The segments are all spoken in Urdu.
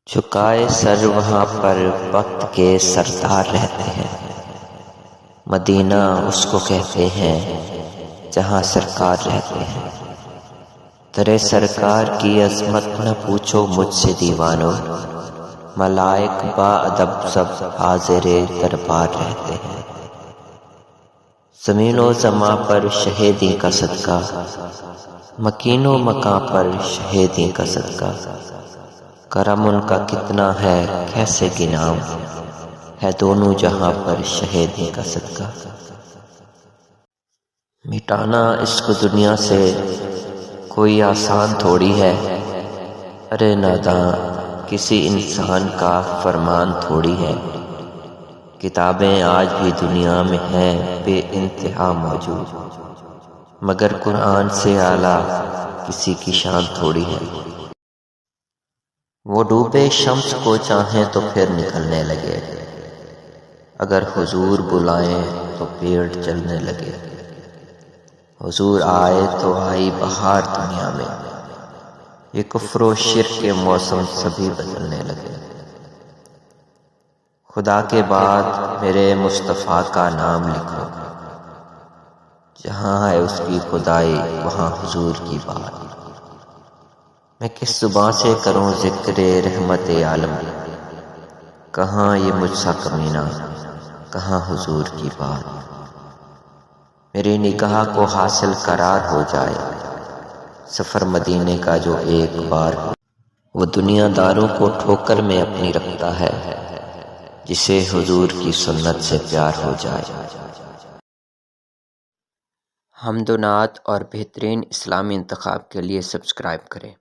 جھکائے سر وہاں پر وقت کے سردار رہتے ہیں، مدینہ اس کو کہتے ہیں جہاں سرکار رہتے ہیں۔ ترے سرکار کی عظمت نہ پوچھو مجھ سے دیوانو، ملائک با ادب سب حاضر دربار رہتے ہیں۔ زمین و زماں پر شہیدی کا صدقہ، مکین و مکاں پر شہیدی کا صدقہ، کرم ان کا کتنا ہے کیسے گناؤں، ہے دونوں جہاں پر شہیدی کا صدقہ۔ مٹانا اس کو دنیا سے کوئی آسان تھوڑی ہے، ارے ناداں کسی انسان کا فرمان تھوڑی ہے۔ کتابیں آج بھی دنیا میں ہیں بے انتہا موجود، مگر قرآن سے اعلیٰ کسی کی شان تھوڑی ہے۔ وہ ڈوبے شمس کو چاہیں تو پھر نکلنے لگے، اگر حضور بلائیں تو پیڑ چلنے لگے۔ حضور آئے تو آئی بہار دنیا میں، یہ کفر و شرک کے موسم سبھی بدلنے لگے۔ خدا کے بعد میرے مصطفیٰ کا نام لکھو، جہاں ہے اس کی خدائی وہاں حضور کی بات۔ میں کس زباں سے کروں ذکر رحمت عالم، کہاں یہ مجھ سا کمینہ کہاں حضور کی بات۔ میری نگاہ کو حاصل قرار ہو جائے سفر مدینے کا جو ایک بار ہو۔ وہ دنیا داروں کو ٹھوکر میں اپنی رکھتا ہے، جسے حضور کی سنت سے پیار ہو جائے۔ حمد و نعت اور بہترین اسلامی انتخاب کے لیے سبسکرائب کریں۔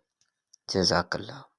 جزاک اللہ۔